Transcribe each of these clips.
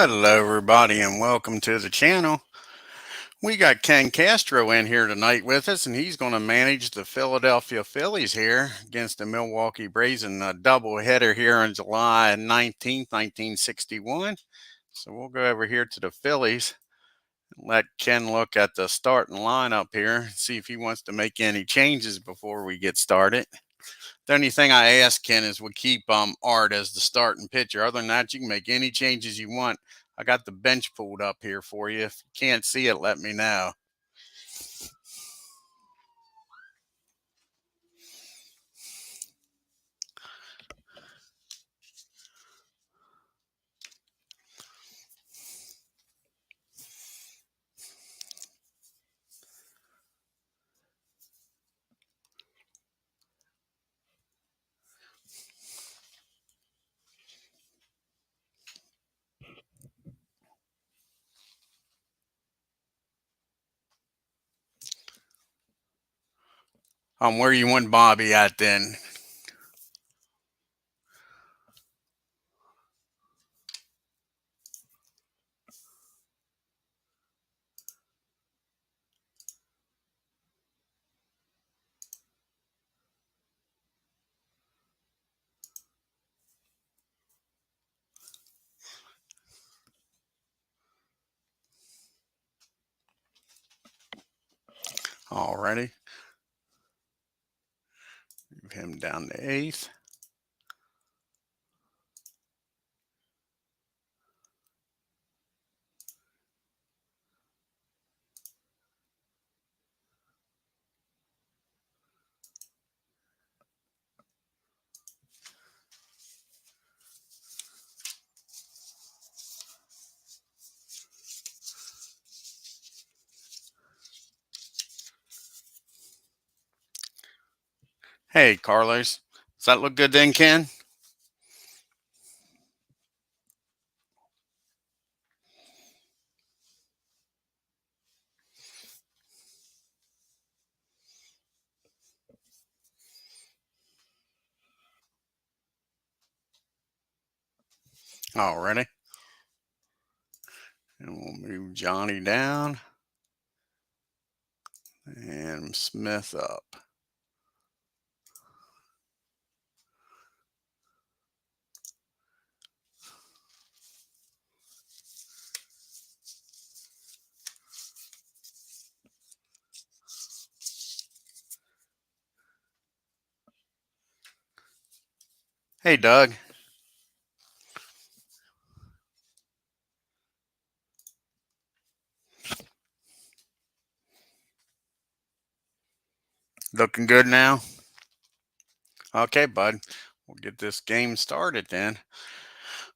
Hello, everybody, and welcome to the channel. We got Ken Castro in here tonight with us, and he's going to manage the Philadelphia Phillies here against the Milwaukee Braves in a doubleheader here on July 19th, 1961. So we'll go over here to the Phillies and let Ken look at the starting lineup here, see if he wants to make any changes before we get started. The only thing I ask Ken is we keep Art as the starting pitcher. Other than that, you can make any changes you want. I got the bench pulled up here for you. If you can't see it, let me know. Where you want Bobby at then? Alrighty. Move him down to 8th. Hey, Carlos. Does that look good then, Ken? Alrighty. And we'll move Johnny down and Smith up. Hey, Doug. Looking good now? Okay, bud. We'll get this game started then.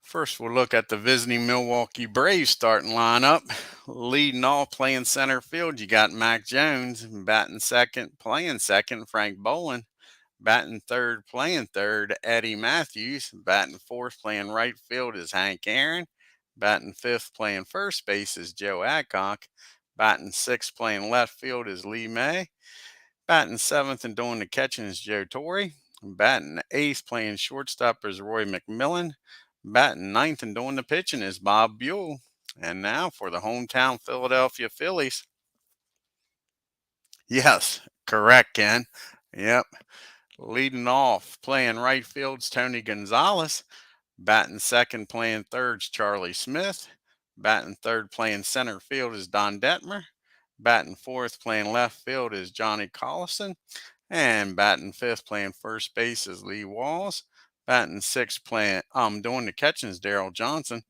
First, we'll look at the visiting Milwaukee Braves starting lineup. Leading off, playing center field, you got Mac Jones. Batting second, playing second, Frank Boland. Batting third, playing third, Eddie Matthews. Batting fourth, playing right field is Hank Aaron. Batting fifth, playing first base is Joe Adcock. Batting sixth, playing left field is Lee May. Batting seventh and doing the catching is Joe Torre. Batting eighth, playing shortstop is Roy McMillan. Batting ninth and doing the pitching is Bob BUHL. And now for the hometown Philadelphia Phillies. Yes, correct, Ken. Yep. Leading off, playing right field's Tony Gonzalez. Batting second, playing third's Charlie Smith. Batting third, playing center field is Don Detmer. Batting fourth, playing left field is Johnny Collison. And batting fifth, playing first base is Lee Walls. Batting sixth, playing doing the catching is Daryl Johnson.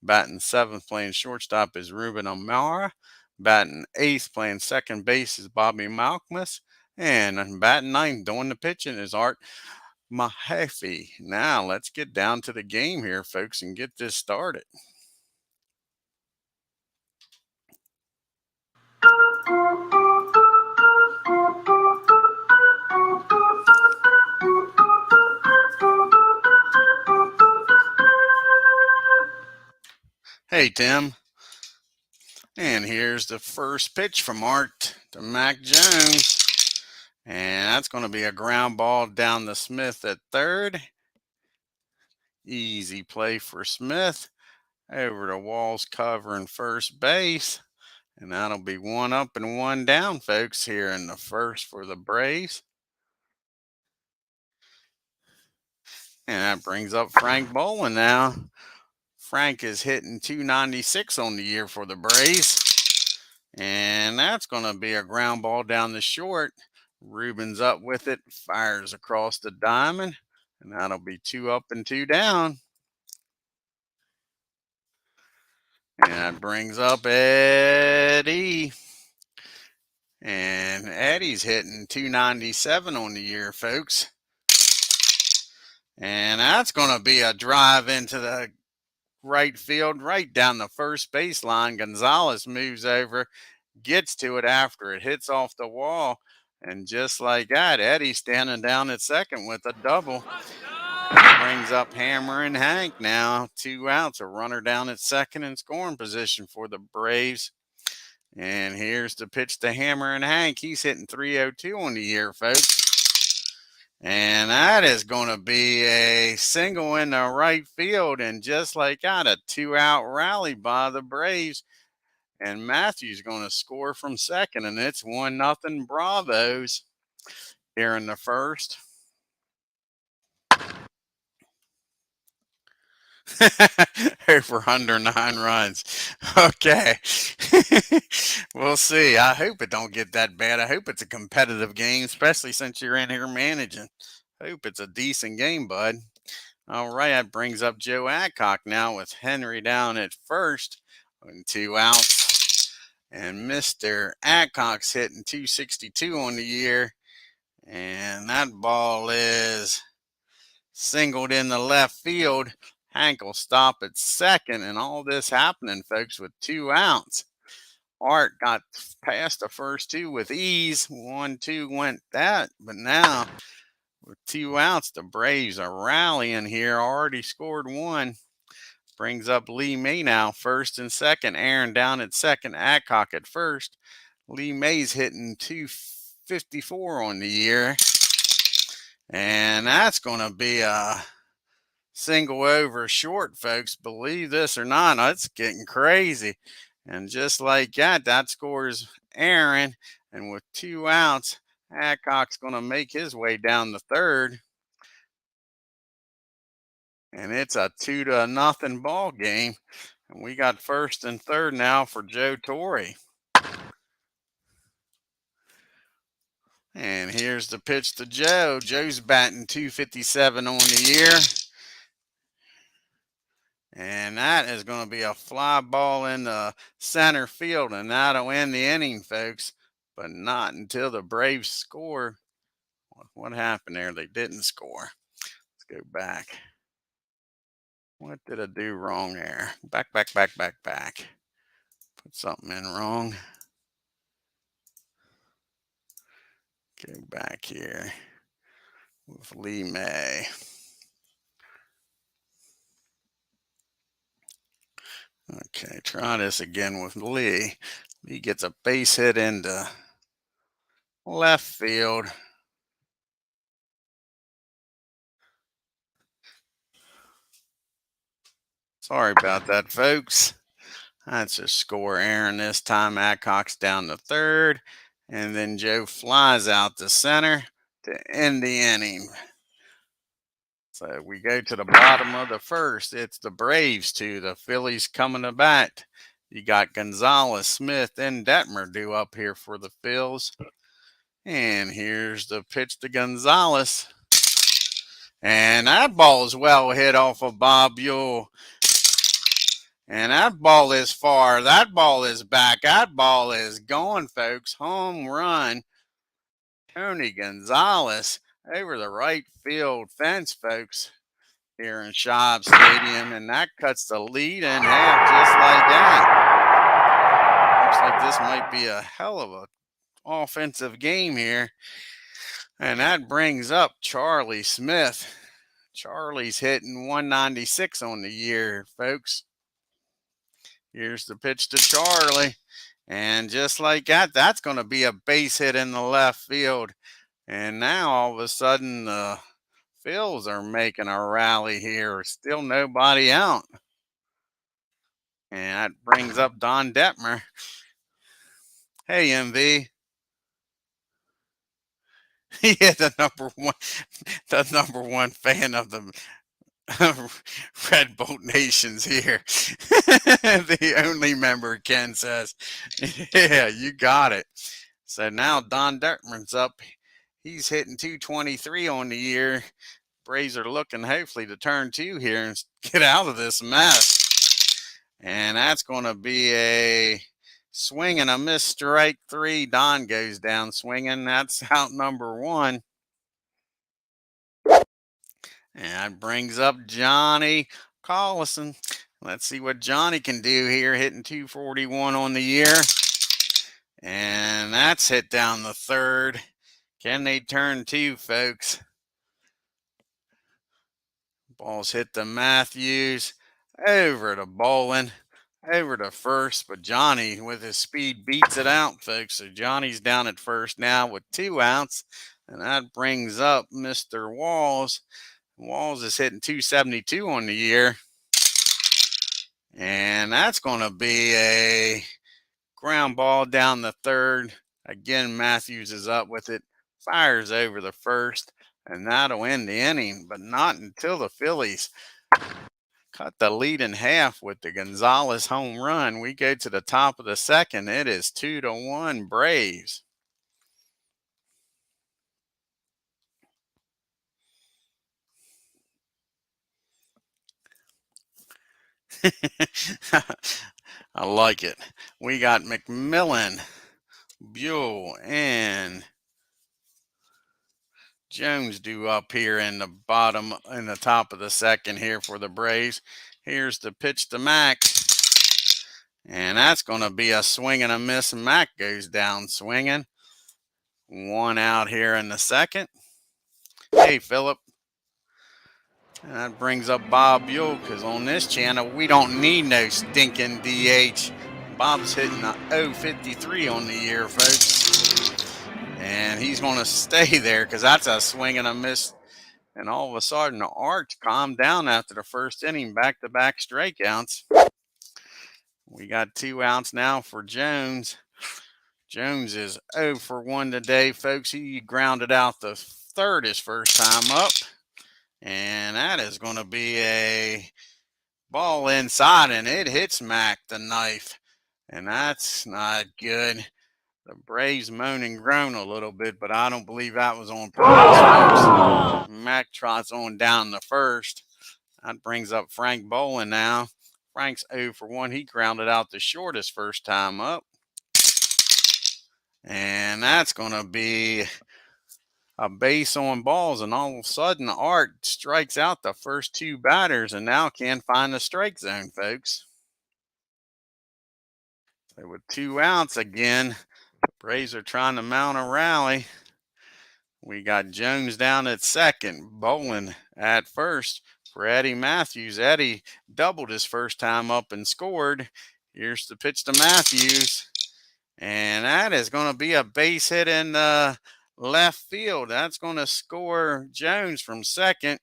Batting seventh, playing shortstop is Ruben Amara. Batting eighth, playing second base is Bobby Malkmus. And batting ninth, doing the pitching is Art MAHAFFEY. Now let's get down to the game here, folks, and get this started. Hey, Tim. And here's the first pitch from Art to Mac Jones. And that's going to be a ground ball down to Smith at third. Easy play for Smith. over the walls covering first base. And that'll be 1 up and 1 down, folks, here in the first for the Braves. And that brings up Frank Bolin now. Frank is hitting 296 on the year for the Braves. And that's going to be a ground ball down the short. Rubens up with it, fires across the diamond. And that'll be 2 up and 2 down. And that brings up Eddie. And Eddie's hitting 297 on the year, folks. And that's going to be a drive into the right field, right down the first baseline. Gonzalez moves over, gets to it after it hits off the wall. And just like that, Eddie standing down at second with a double. Brings up Hammer and Hank now. 2 outs, a runner down at second in scoring position for the Braves. And here's the pitch to Hammer and Hank. He's hitting 302 on the year, folks. And that is going to be a single in the right field. And just like that, a 2-out rally by the Braves. And Matthews going to score from second. And it's 1-0 Bravos here in the first. Over under 9 runs. Okay. We'll see. I hope it don't get that bad. I hope it's a competitive game, especially since you're in here managing. Hope it's a decent game, bud. All right, that brings up Joe Adcock now with Henry down at first and 2 outs. And Mr. Adcock's hitting 262 on the year. And that ball is singled in the left field. Hank will stop at second, and all this happening, folks, with 2 outs. Art got past the first 2 with ease. 1-2 went that, but now with 2 outs, the Braves are rallying here. Already scored 1. Brings up Lee May now, first and second. Aaron down at second. Adcock at first. Lee May's hitting 254 on the year. And that's going to be a single over short, folks. Believe this or not, it's getting crazy. And just like that, that scores Aaron. And with 2 outs, Adcock's going to make his way down the third. And it's a 2-0 ball game. And we got first and third now for Joe Torre. And here's the pitch to Joe. Joe's batting 257 on the year. And that is going to be a fly ball in the center field. And that'll end the inning, folks. But not until the Braves score. What happened there? They didn't score. Let's go back. What did I do wrong there? Back. Put something in wrong. Go back here with Lee May. Okay, try this again with Lee. Lee gets a base hit into left field. Sorry about that, folks. That's a score, Aaron. This time Adcock's down to third. And then Joe flies out to center to end the inning. So we go to the bottom of the first. It's the Braves 2, the Phillies coming to bat. You got Gonzalez, Smith, and Detmer due up here for the Phils. And here's the pitch to Gonzalez. And that ball is well hit off of Bob BUHL. And that ball is far. That ball is back. That ball is going, folks. Home run. Tony Gonzalez over the right field fence, folks, here in Schaub Stadium. And that cuts the lead in half just like that. Looks like this might be a hell of a offensive game here. And that brings up Charlie Smith. Charlie's hitting 196 on the year, folks. Here's the pitch to Charlie. And just like that, that's going to be a base hit in the left field. And now all of a sudden the Phils are making a rally here. Still nobody out. And that brings up Don Detmer. Hey, MV. He is the number one fan of the Red Bolt Nations here. The only member, Ken says. Yeah, you got it. So now Don Detmer's up. He's hitting 223 on the year. Braves are looking hopefully to turn two here and get out of this mess. And that's going to be a swing and a miss, strike three. Don goes down swinging. That's out number one. And that brings up Johnny Collison. Let's see what Johnny can do here, hitting 241 on the year. And that's hit down the third. Can they turn two, folks? Balls hit to Matthews, over to Bolin, over to first, but Johnny with his speed beats it out, folks. So Johnny's down at first now with 2 outs, and that brings up Mr. Walls. Walls is hitting 272 on the year, and that's going to be a ground ball down the third. Again, Matthews is up with it, fires over the first, and that'll end the inning, but not until the Phillies cut the lead in half with the Gonzalez home run. We go to the top of the second. It is 2-1 Braves. I like it. We got McMillan, BUHL, and Jones due up here in the top of the second here for the Braves. Here's the pitch to Mac. And that's going to be a swing and a miss. Mac goes down swinging. 1 out here in the second. Hey, Phillip. And that brings up Bob BUHL, because on this channel, we don't need no stinking DH. Bob's hitting a 053 on the year, folks. And he's going to stay there because that's a swing and a miss. And all of a sudden, the Arch calmed down after the first inning, back-to-back strikeouts. We got 2 outs now for Jones. Jones is 0 for 1 today, folks. He grounded out the third his first time up. And that is going to be a ball inside, and it hits Mac, the knife. And that's not good. The Braves moan and groan a little bit, but I don't believe that was on purpose, folks. Mac trots on down the first. That brings up Frank Bolin now. Frank's 0 for 1. He grounded out the shortest first time up. And that's going to be a base on balls, and all of a sudden Art strikes out the first 2 batters and now can't find the strike zone, folks. So with 2 outs again, Braves are trying to mount a rally. We got Jones down at second, Bolin at first for Eddie Matthews. Eddie doubled his first time up and scored. Here's the pitch to Matthews, and that is going to be a base hit in the left field. That's going to score Jones from second,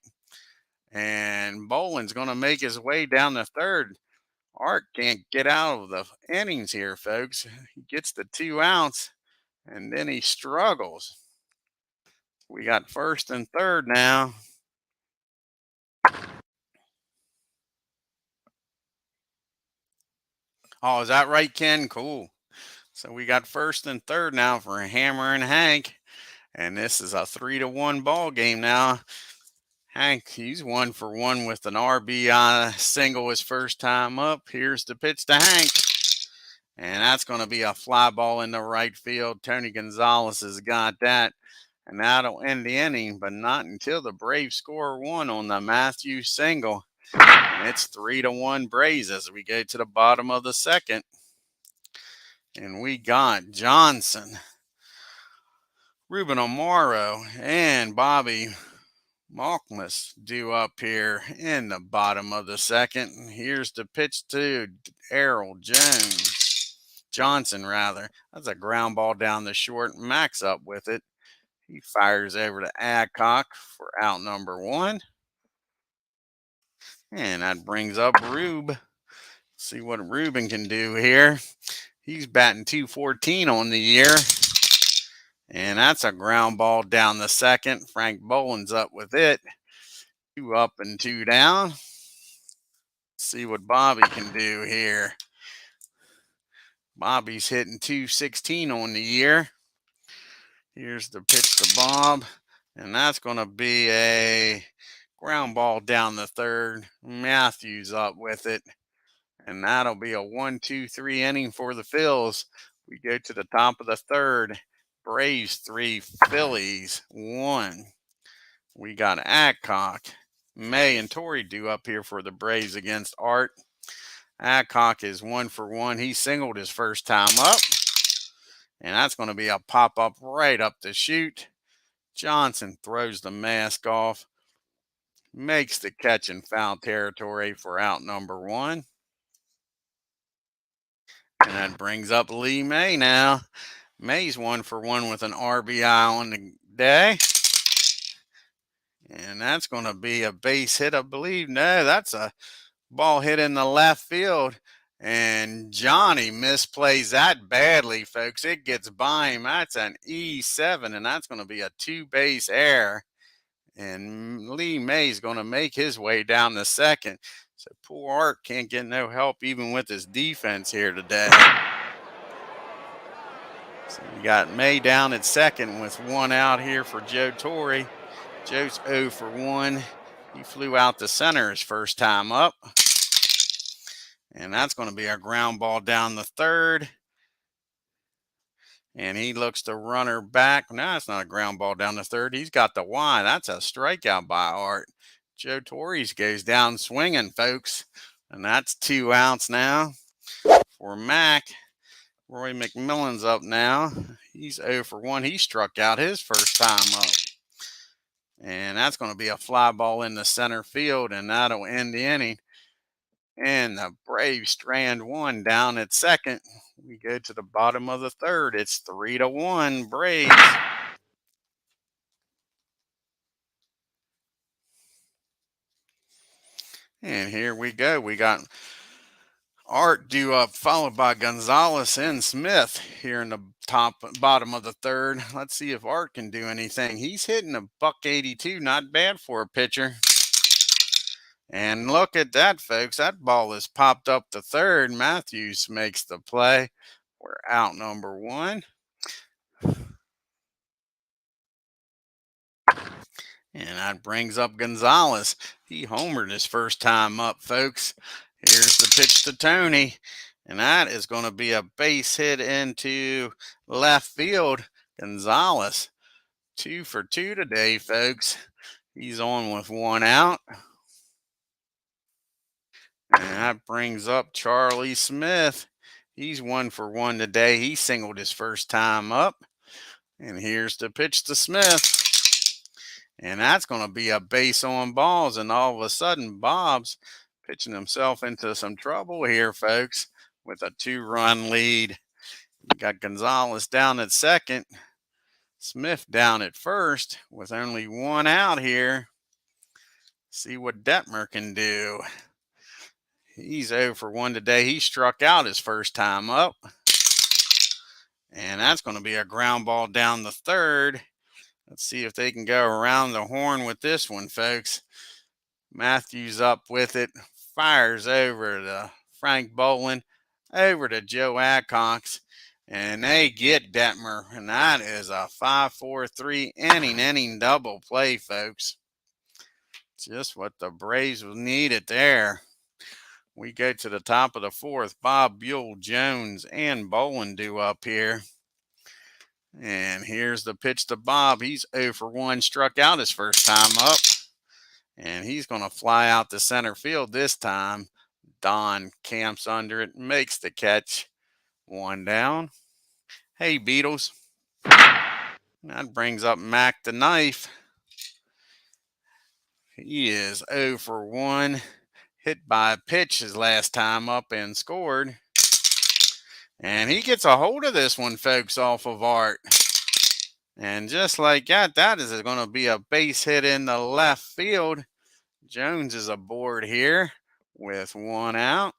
and Bolin's going to make his way down the third. Art can't get out of the innings here, folks. He gets the 2 outs, and then he struggles. We got first and third now. Oh, is that right, Ken? Cool. So we got first and third now for Hammer and Hank. And this is a 3-1 ball game now. Hank, he's 1 for 1 with an RBI single his first time up. Here's the pitch to Hank. And that's going to be a fly ball in the right field. Tony Gonzalez has got that. And that'll end the inning, but not until the Braves score 1 on the Matthews single. And it's 3-1 Braves as we go to the bottom of the second. And we got Johnson, Ruben Amaro, and Bobby Malkmus due up here in the bottom of the second. Here's the pitch to Errol Johnson, rather. That's a ground ball down the short. Max up with it. He fires over to Adcock for out number 1. And that brings up Rube. See what Ruben can do here. He's batting .214 on the year. And that's a ground ball down the second. Frank Boland's up with it. 2 up and 2 down. See what Bobby can do here. Bobby's hitting .216 on the year. Here's the pitch to Bob. And that's going to be a ground ball down the third. Matthews up with it. And that'll be a 1-2-3 inning for the Phils. We go to the top of the third. Braves 3, Phillies 1. We got Adcock, May, and Torrey due up here for the Braves against Art. Adcock is 1 for 1. He singled his first time up. And that's going to be a pop-up right up the chute. Johnson throws the mask off. Makes the catch in foul territory for out number 1. And that brings up Lee May now. May's 1 for 1 with an RBI on the day. And that's going to be a base hit, I believe. No, that's a ball hit in the left field. And Johnny misplays that badly, folks. It gets by him. That's an E7, and that's going to be a 2-base error. And Lee May's going to make his way down the second. So poor Art can't get no help even with his defense here today. So we got May down at second with 1 out here for Joe Torrey. Joe's 0 for 1. He flew out to center his first time up. And that's going to be a ground ball down the third. And he looks the runner back. No, it's not a ground ball down the third. He's got the Y. That's a strikeout by Art. Joe Torrey goes down swinging, folks. And that's 2 outs now for Mac. Roy McMillan's up now. He's 0 for 1. He struck out his first time up. And that's going to be a fly ball in the center field, and that'll end the inning. And the Braves strand 1 down at second. We go to the bottom of the third. It's 3-1 Braves. And here we go. We got Art due up, followed by Gonzalez and Smith here in the bottom of the third. Let's see if Art can do anything. He's hitting a .182. Not bad for a pitcher. And look at that, folks. That ball is popped up to third. Matthews makes the play. We're out number 1. And that brings up Gonzalez. He homered his first time up, folks. Here's the pitch to Tony. And that is going to be a base hit into left field. Gonzalez, 2 for 2 today, folks. He's on with 1 out. And that brings up Charlie Smith. He's 1 for 1 today. He singled his first time up. And here's the pitch to Smith. And that's going to be a base on balls. And all of a sudden, Bob's pitching himself into some trouble here, folks, with a 2-run lead. You got Gonzalez down at second. Smith down at first with only 1 out here. See what Detmer can do. He's 0 for 1 today. He struck out his first time up. And that's going to be a ground ball down the third. Let's see if they can go around the horn with this one, folks. Matthews up with it. Fires over to Frank Boland. Over to Joe Adcock. And they get Detmer. And that is a 5-4-3 inning double play, folks. Just what the Braves needed there. We go to the top of the fourth. Bob, BUHL, Jones, and Boland due up here. And here's the pitch to Bob. He's 0 for 1, struck out his first time up. And he's going to fly out to center field this time. Don camps under it, makes the catch. 1 down. Hey, Beatles. That brings up Mac the Knife. He is 0 for 1. Hit by a pitch his last time up and scored. And he gets a hold of this one, folks, off of Art. And just like that, that is going to be a base hit in the left field. Jones is aboard here with 1 out.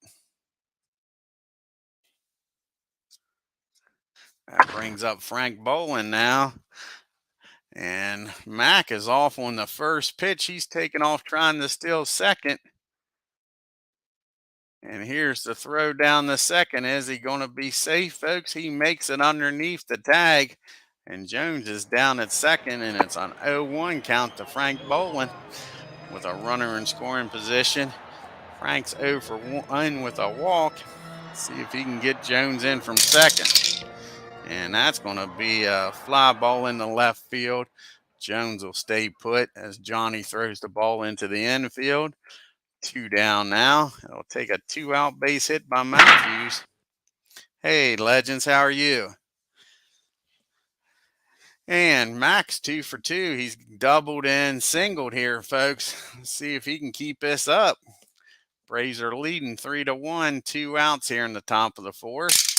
That brings up Frank Bolin now. And Mac is off on the first pitch. He's taking off trying to steal second. And here's the throw down the second. Is he going to be safe, folks? He makes it underneath the tag. And Jones is down at second, and it's an 0-1 count to Frank Bolin with a runner in scoring position. Frank's 0 for 1 with a walk. See if he can get Jones in from second. And that's going to be a fly ball in the left field. Jones will stay put as Johnny throws the ball into the infield. 2 down now. It'll take a 2-out base hit by Matthews. Hey, Legends, how are you? And Max 2 for 2. He's doubled and singled here, folks. Let's see if he can keep this up. Braves are leading 3-1. 2 outs here in the top of the fourth.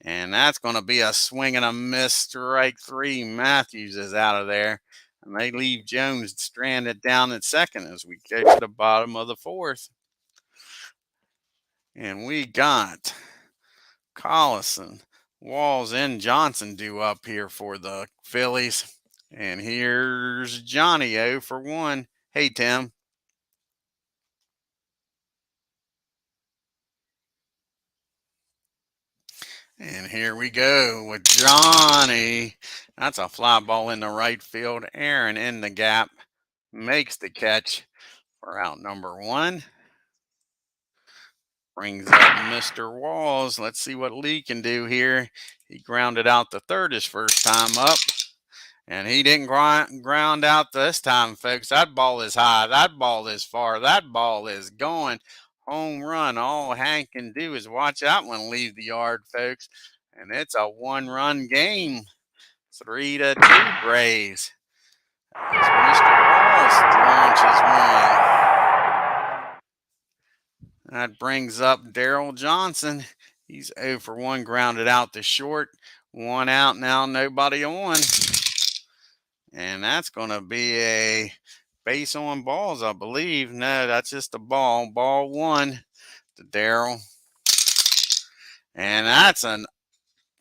And that's going to be a swing and a miss, strike 3. Matthews is out of there. And they leave Jones stranded down at second as we go to the bottom of the fourth. And we got Collison, Walls, and Johnson due up here for the Phillies. And here's Johnny 0 for 1. Hey, Tim. And here we go with Johnny. That's a fly ball in the right field. Aaron in the gap makes the catch for out number 1. Brings up Mr. Walls. Let's see what Lee can do here. He grounded out the third his first time up. And he didn't ground out this time, folks. That ball is high. That ball is far. That ball is going. Home run. All Hank can do is watch that one leave the yard, folks. And it's a 1-run game. 3-2 Braves. As Mr. Walls launches one. That brings up Daryl Johnson. He's 0 for 1, grounded out to short. 1 out now, nobody on. And that's going to be a base on balls, I believe. No, that's just a ball. Ball 1 to Daryl. And that's a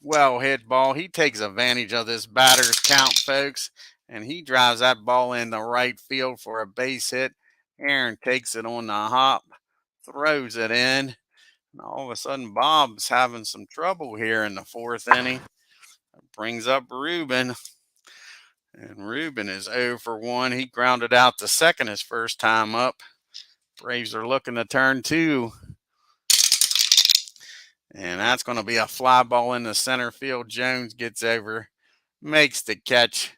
well-hit ball. He takes advantage of this batter's count, folks. And he drives that ball in the right field for a base hit. Aaron takes it on the hop, throws it in. And all of a sudden, Bob's having some trouble here in the fourth inning. Brings up Ruben. And Ruben is 0 for 1. He grounded out the second his first time up. Braves are looking to turn 2. And that's going to be a fly ball in the center field. Jones gets over, makes the catch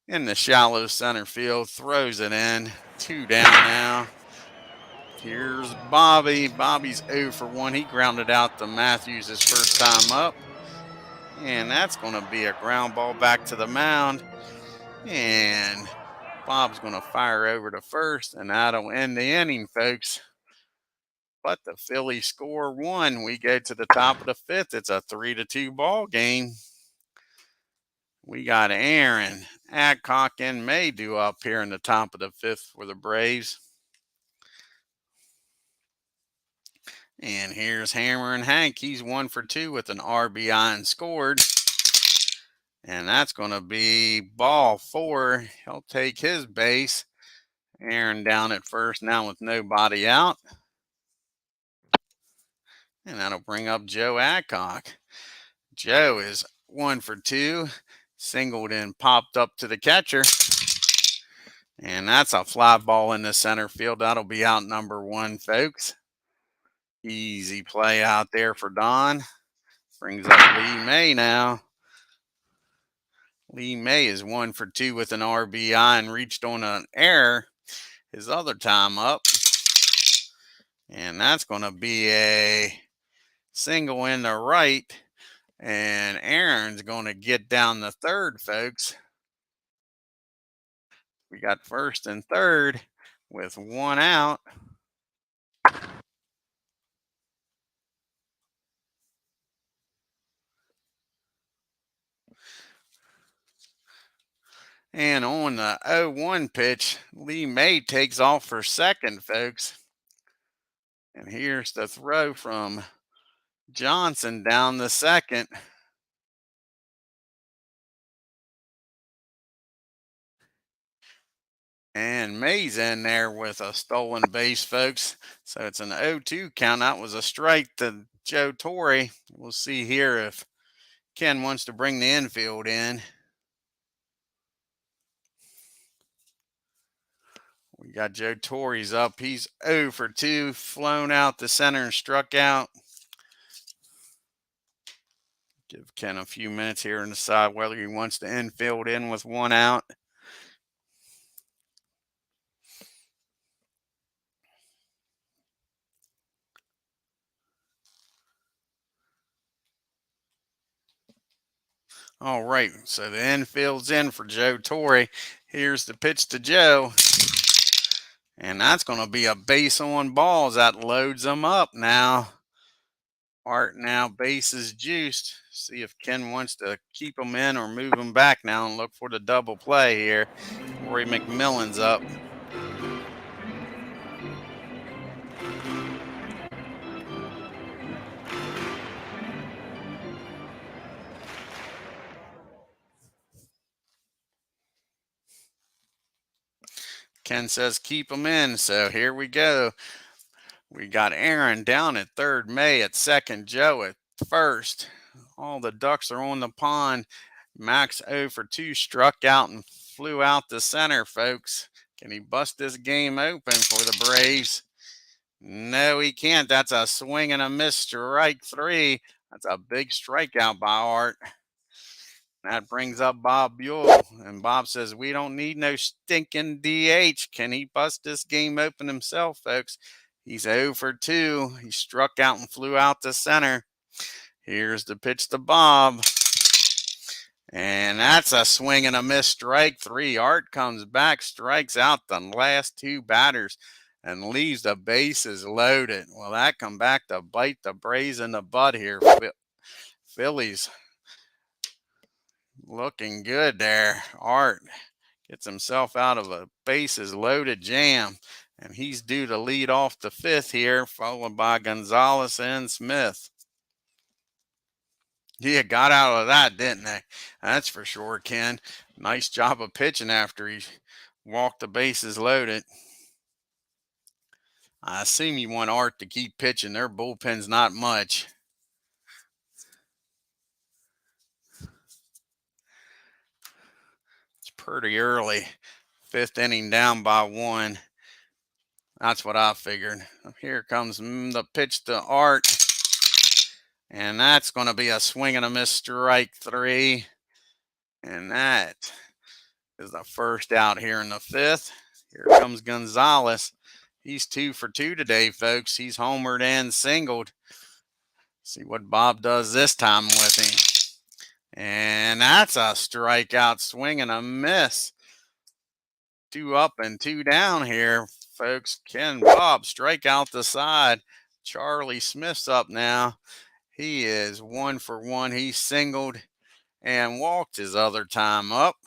in the shallow center field, throws it in. 2 down now. Here's Bobby. Bobby's 0 for 1. He grounded out to Matthews his first time up. And that's going to be a ground ball back to the mound. And Bob's going to fire over to first, and that'll end the inning, folks. But the Phillies score 1. We go to the top of the fifth. It's a 3-2 ball game. We got Aaron, Adcock, and May due up here in the top of the fifth for the Braves. And here's Hammer and Hank. He's 1 for 2 with an RBI and scored. And that's going to be ball 4. He'll take his base. Aaron down at first now with nobody out. And that'll bring up Joe Adcock. Joe is 1 for 2. Singled and popped up to the catcher. And that's a fly ball in the center field. That'll be out number 1, folks. Easy play out there for Don. Brings up Lee May now. Lee May is 1 for 2 with an RBI and reached on an error his other time up. And that's going to be a single in the right. And Aaron's going to get down the third, folks. We got first and third with 1 out. And on the 0-1 pitch, Lee May takes off for second, folks. And here's the throw from Johnson down the second. And May's in there with a stolen base, folks. So it's an 0-2 count. That was a strike to Joe Torre. We'll see here if Ken wants to bring the infield in. We got Joe Torre's up. He's 0 for 2, flown out the center and struck out. Give Ken a few minutes here and decide whether he wants the infield in with 1 out. All right, so the infield's in for Joe Torre. Here's the pitch to Joe. And that's going to be a base on balls. That loads them up now. Art now bases juiced. See if Ken wants to keep them in or move them back now and look for the double play here. Rory McMillan's up. Ken says keep them in, so here we go. We got Aaron down at third, May at second, Joe at first. All the ducks are on the pond. Max 0 for 2, struck out and flew out the center, folks. Can he bust this game open for the Braves? No, he can't. That's a swing and a miss, strike 3. That's a big strikeout by Art. That brings up Bob BUHL, and Bob says, we don't need no stinking DH. Can he bust this game open himself, folks? He's 0 for 2. He struck out and flew out to center. Here's the pitch to Bob. And that's a swing and a miss, strike 3. Art comes back, strikes out the last 2 batters, and leaves the bases loaded. Well, that come back to bite the Braves in the butt here. Phillies looking good there. Art gets himself out of a bases loaded jam, and he's due to lead off the 5th here, followed by Gonzalez and Smith. Yeah, got out of that, didn't they? That's for sure, Ken. Nice job of pitching after he walked the bases loaded. I assume you want Art to keep pitching. Their bullpen's not much. It's pretty early. 5th inning down by 1. That's what I figured. Here comes the pitch to Art. And that's going to be a swing and a miss, strike 3. And that is the first out here in the 5th. Here comes Gonzalez. He's 2 for 2 today, folks. He's homered and singled. See what Bob does this time with him. And that's a strikeout, swing and a miss. 2 up and 2 down here, folks. Ken Bob strike out the side. Charlie Smith's up now. He is 1 for 1. He singled and walked his other time up.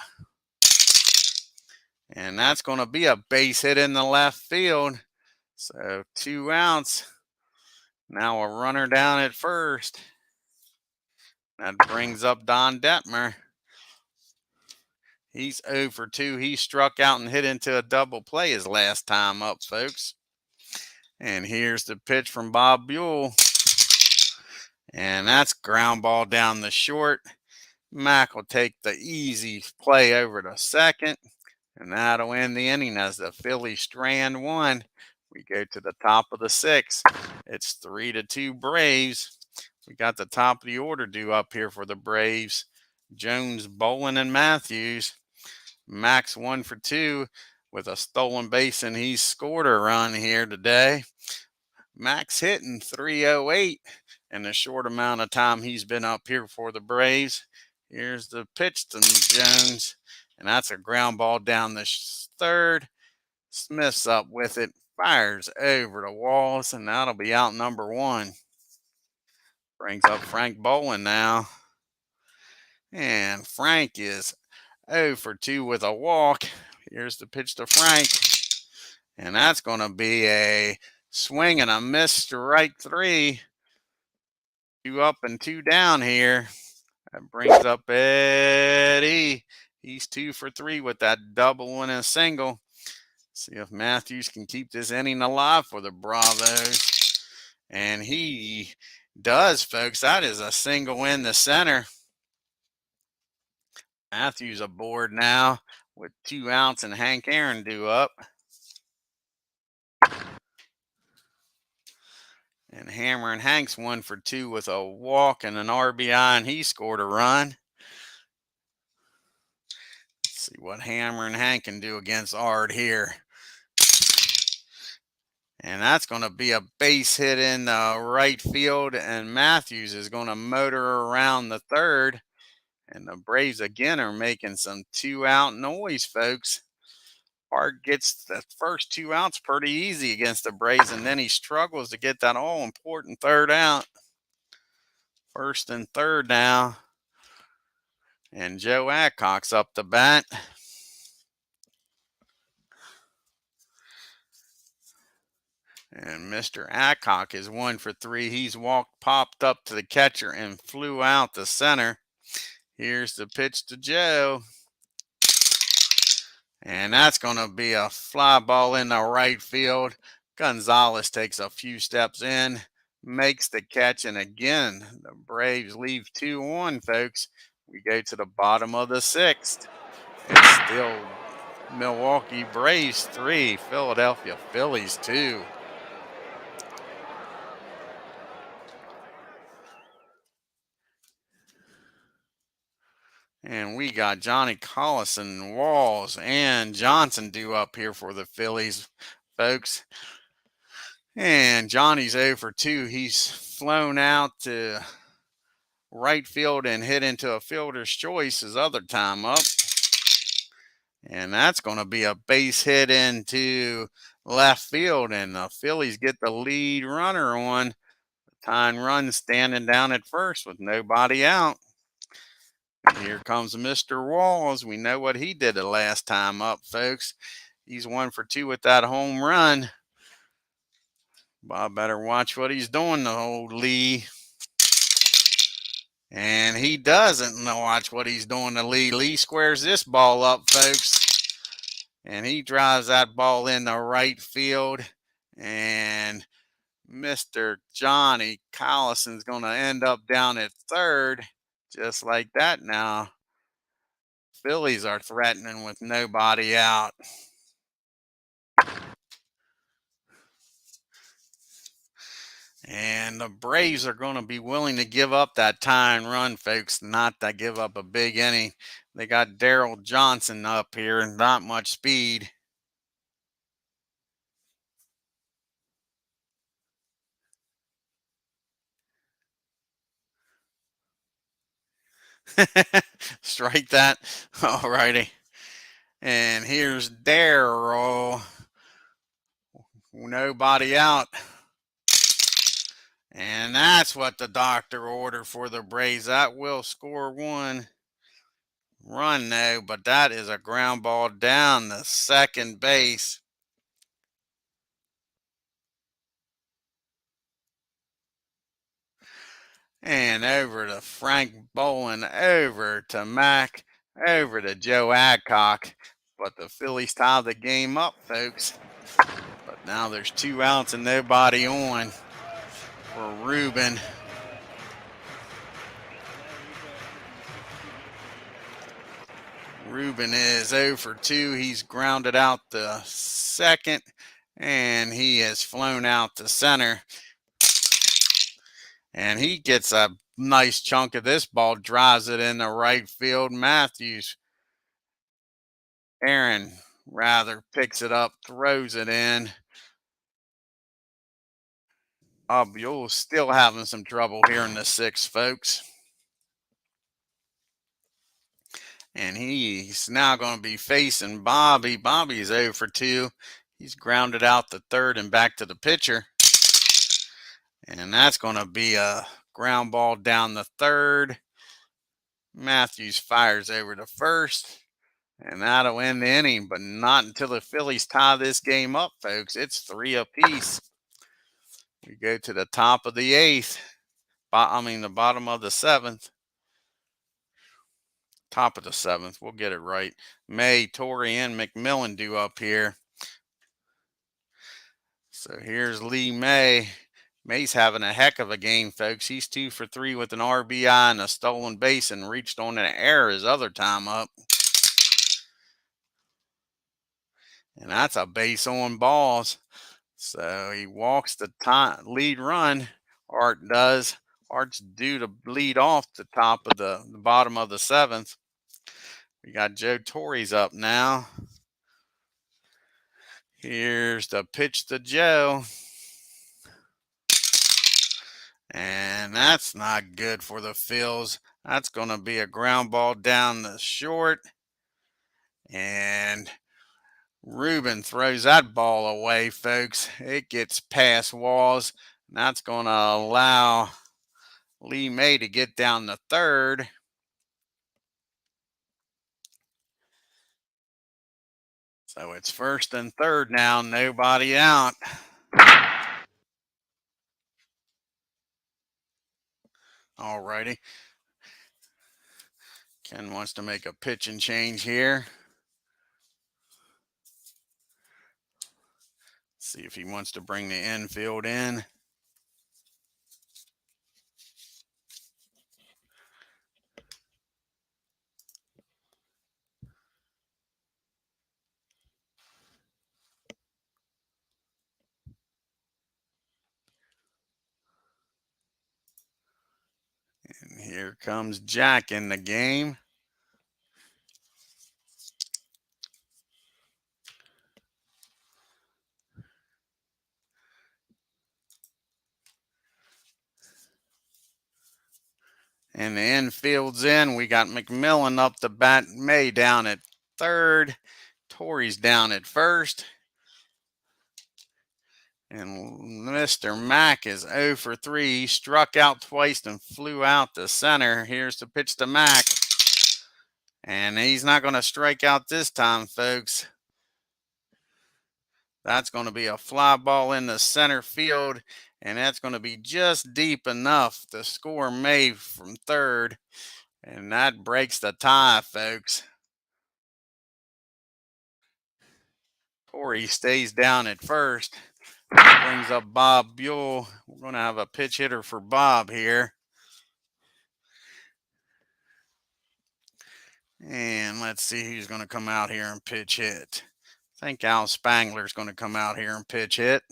And that's going to be a base hit in the left field. So 2 outs. Now a runner down at first. That brings up Don Detmer. He's 0 for 2. He struck out and hit into a double play his last time up, folks. And here's the pitch from Bob BUHL. And that's ground ball down the short. Mac will take the easy play over to second. And that'll end the inning as the Phillies strand 1. We go to the top of the 6th. It's 3-2 Braves. We got the top of the order due up here for the Braves. Jones, Bolin, and Matthews. Max 1 for 2 with a stolen base, and he's scored a run here today. Max hitting 308 in the short amount of time he's been up here for the Braves. Here's the pitch to Jones, and that's a ground ball down the 3rd. Smith's up with it, fires over the walls, and that'll be out number 1. Brings up Frank Bolin now. And Frank is 0 for 2 with a walk. Here's the pitch to Frank. And that's going to be a swing and a miss, strike 3. 2 up and 2 down here. That brings up Eddie. He's 2 for 3 with that double and a single. See if Matthews can keep this inning alive for the Bravos. And he does, folks. That is a single in the center. Matthews aboard now with 2 outs and Hank Aaron due up. And Hammer and Hank's 1 for 2 with a walk and an RBI, and he scored a run. Let's see what Hammer and Hank can do against Ard here. And that's going to be a base hit in the right field, and Matthews is going to motor around the third. And the Braves again are making some 2-out noise, folks. Ard gets the first 2 outs pretty easy against the Braves, and then he struggles to get that all-important third out. First and third now. And Joe Adcock's up the bat. And Mr. Adcock is 1 for 3. He's popped up to the catcher and flew out the center. Here's the pitch to Joe. And that's going to be a fly ball in the right field. Gonzalez takes a few steps in, makes the catch, and again, the Braves leave 2 on, folks. We go to the bottom of the 6th. It's still Milwaukee Braves 3, Philadelphia Phillies 2. And we got Johnny Collison, Walls, and Johnson due up here for the Phillies, folks. And Johnny's 0 for 2. He's flown out to right field and hit into a fielder's choice his other time up. And that's going to be a base hit into left field. And the Phillies get the lead runner on. The tying run standing down at first with nobody out. And here comes Mr. Walls. We know what he did the last time up, folks. He's 1 for 2 with that home run. Bob better watch what he's doing, the old Lee. And he doesn't watch what he's doing to Lee. Lee squares this ball up, folks. And he drives that ball in the right field. And Mr. Johnny Collison's going to end up down at third. Just like that now. Phillies are threatening with nobody out. And the Braves are going to be willing to give up that tying run, folks, not to give up a big inning. They got Daryl Johnson up here and not much speed. Strike that. All righty. And here's Daryl. Nobody out. And that's what the doctor ordered for the Braves. That will score 1 run, though, but that is a ground ball down the second base. And over to Frank Boland, over to Mac, over to Joe Adcock. But the Phillies tie the game up, folks. But now there's 2 outs and nobody on for Ruben. Ruben is 0 for 2. He's grounded out the second, and he has flown out to center. And he gets a nice chunk of this ball, drives it in the right field. Aaron rather picks it up, throws it in. You're still having some trouble here in the 6th, folks. And he's now going to be facing Bobby. Bobby's 0 for 2. He's grounded out the third and back to the pitcher. And that's going to be a ground ball down the third. Matthews fires over to first. And that'll end the inning, but not until the Phillies tie this game up, folks. It's 3 apiece. We go to the top of the 8th. The bottom of the 7th. Top of the 7th. We'll get it right. May, Torrey, and McMillan due up here. So here's Lee May. May's having a heck of a game, folks. He's 2 for 3 with an RBI and a stolen base and reached on an error his other time up. And that's a base on balls. So he walks the lead run. Art does. Art's due to lead off the top of the bottom of the 7th. We got Joe Torre's up now. Here's the pitch to Joe. And that's not good for the Phils. That's going to be a ground ball down the short. And Ruben throws that ball away, folks. It gets past walls. And that's going to allow Lee May to get down to third. So it's first and third now, nobody out. Alrighty. Ken wants to make a pitch and change here. See if he wants to bring the infield in. And here comes Jack in the game. And the infield's in. We got McMillan up the bat. May down at third. Torrey's down at first. And Mr. Mack is 0 for 3. He struck out twice and flew out to center. Here's the pitch to Mack. And he's not going to strike out this time, folks. That's going to be a fly ball in the center field. And that's going to be just deep enough to score May from third. And that breaks the tie, folks. Torrey stays down at first. Brings up Bob BUHL. We're going to have a pitch hitter for Bob here. And let's see who's going to come out here and pitch hit. I think Al Spangler's going to come out here and pitch hit.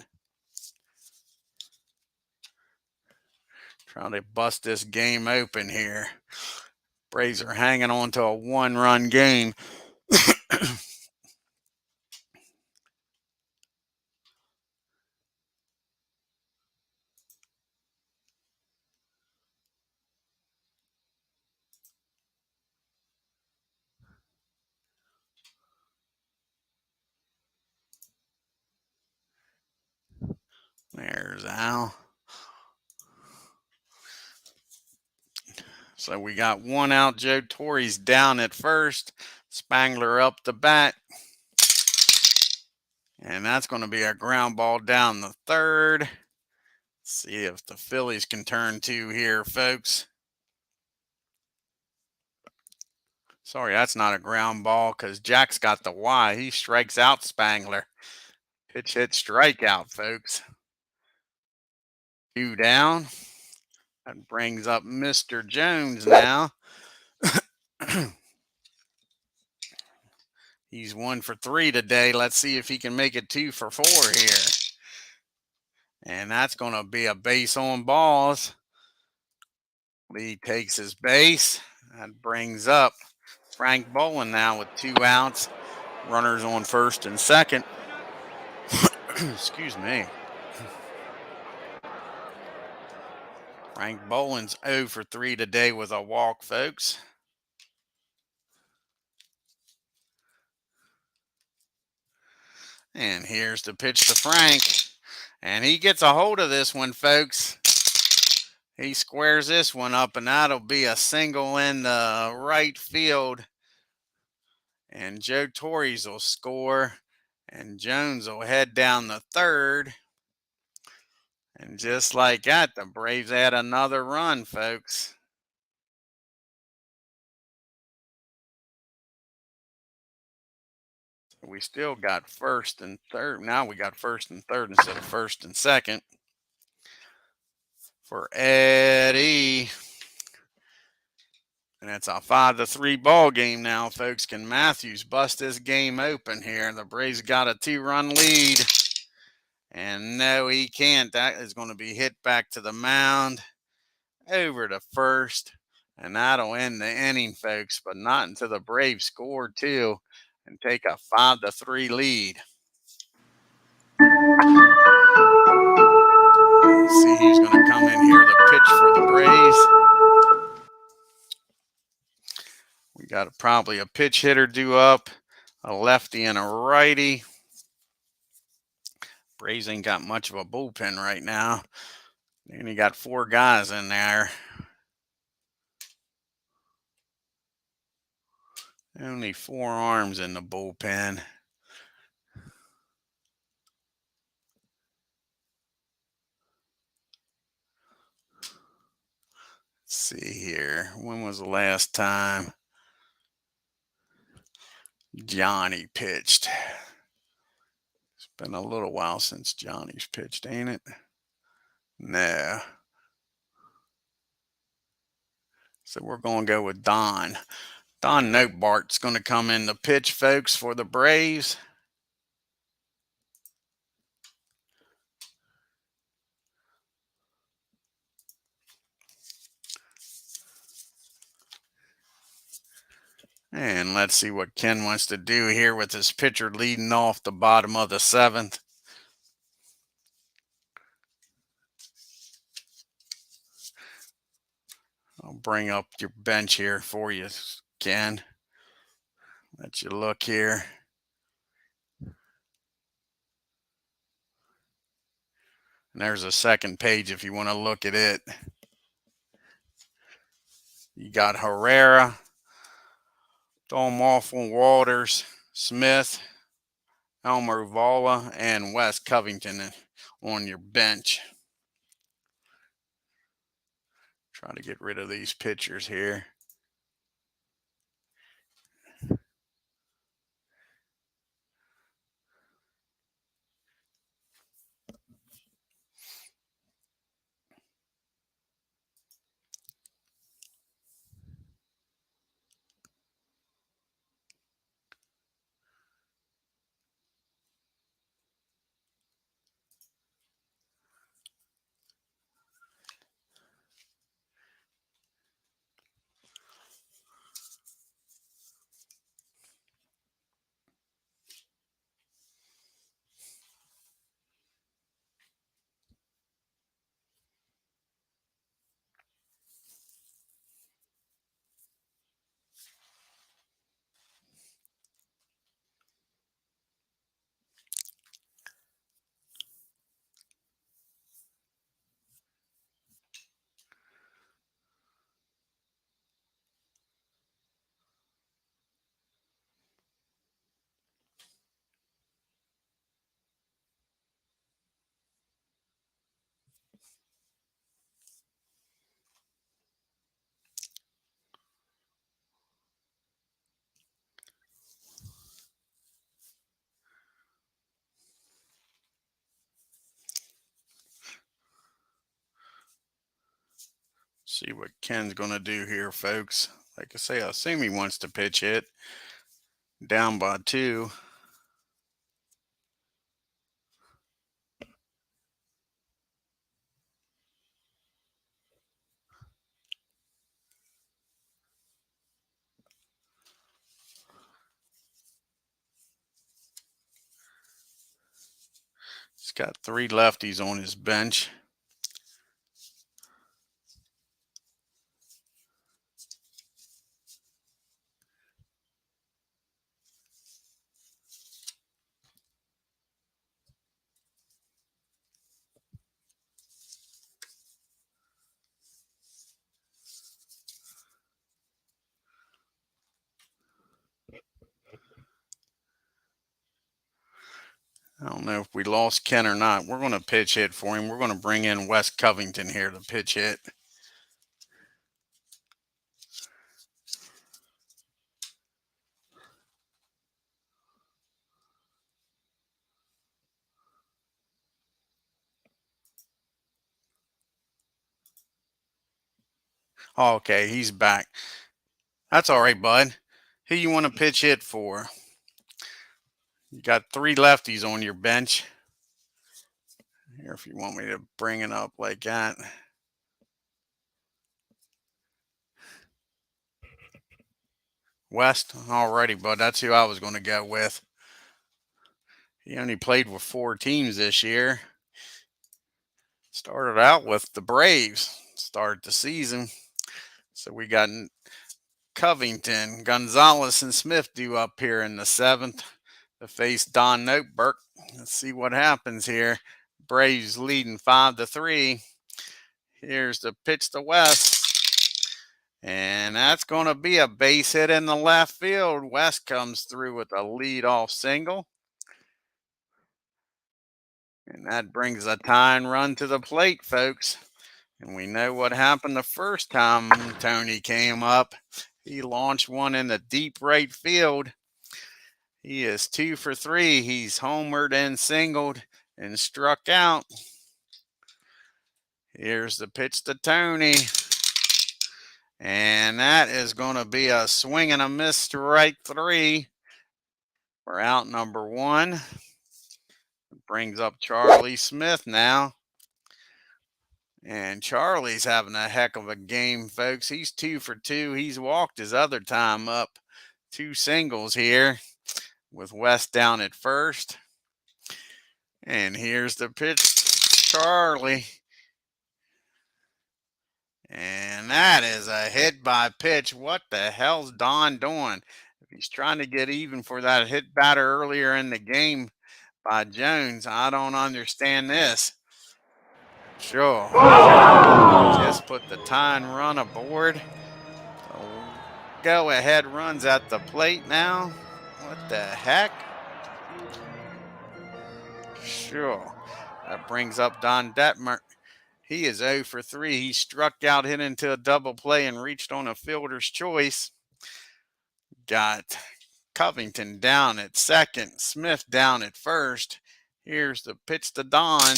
Trying to bust this game open here. Braves are hanging on to a one-run game. There's Al. So we got one out. Joe Torrey's down at first. Spangler up the bat. And that's going to be a ground ball down the third. See if the Phillies can turn two here, folks. Sorry, that's not a ground ball because Jack's got the Y. He strikes out Spangler. Pitch hit strikeout, folks. 2 down. That brings up Mr. Jones now. He's 1 for 3 today. Let's see if he can make it 2 for 4 here. And that's going to be a base on balls. Lee takes his base. That brings up Frank Bolin now with 2 outs. Runners on first and second. Excuse me. Frank Bolin's 0 for 3 today with a walk, folks. And here's the pitch to Frank. And he gets a hold of this one, folks. He squares this one up, and that'll be a single in the right field. And Joe Torres will score. And Jones will head down the third. And just like that, the Braves add another run, folks. We still got first and third. Now we got first and third instead of first and second for Eddie. And it's a 5-3 ball game now, folks. Can Matthews bust this game open here? The Braves got a 2-run lead. And no, he can't. That is going to be hit back to the mound, over to first. And that'll end the inning, folks. But not until the Braves score two and take a 5-3 lead. Let's see who's going to come in here to pitch for the Braves. We got probably a pitch hitter due up, a lefty and a righty. Braves ain't got much of a bullpen right now. They only got 4 guys in there. Only 4 arms in the bullpen. Let's see here. When was the last time Johnny pitched? It's been a little while since Johnny's pitched, ain't it? No. So we're going to go with Don. Don Notebart's going to come in the pitch, folks, for the Braves. And let's see what Ken wants to do here with his pitcher leading off the bottom of the 7th. I'll bring up your bench here for you, Ken. Let you look here. And there's a second page if you want to look at it. You got Herrera, Dalmorphin, Walters, Smith, Elmer Vala, and Wes Covington on your bench. Try to get rid of these pitchers here. See what Ken's going to do here, folks. Like I say, I assume he wants to pitch it. Down by 2. He's got 3 lefties on his bench. I don't know if we lost Ken or not. We're going to pitch hit for him. We're going to bring in Wes Covington here to pitch hit. Okay, he's back. That's all right, bud. Who you want to pitch hit for? You got 3 lefties on your bench. Here, if you want me to bring it up like that. West? Alrighty, bud. That's who I was going to go with. He only played with 4 teams this year. Started out with the Braves. Started the season. So we got Covington, Gonzalez, and Smith due up here in the 7th to face Don Noteberg. Let's see what happens here. Braves leading 5-3. Here's the pitch to West. And that's going to be a base hit in the left field. West comes through with a leadoff single. And that brings a tying run to the plate, folks. And we know what happened the first time Tony came up. He launched one in the deep right field. He is 2 for 3. He's homered and singled and struck out. Here's the pitch to Tony. And that is going to be a swing and a miss, strike 3. We're out number 1. Brings up Charlie Smith now. And Charlie's having a heck of a game, folks. He's 2 for 2. He's walked his other time up. 2 singles here with West down at first. And here's the pitch, Charlie. And that is a hit by pitch. What the hell's Don doing? If he's trying to get even for that hit batter earlier in the game by Jones, I don't understand this. Sure. Just put the tying run aboard. Go ahead runs at the plate now. What the heck? Sure. That brings up Don Detmer. He is 0 for 3. He struck out, hit into a double play, and reached on a fielder's choice. Got Covington down at second, Smith down at first. Here's the pitch to Don.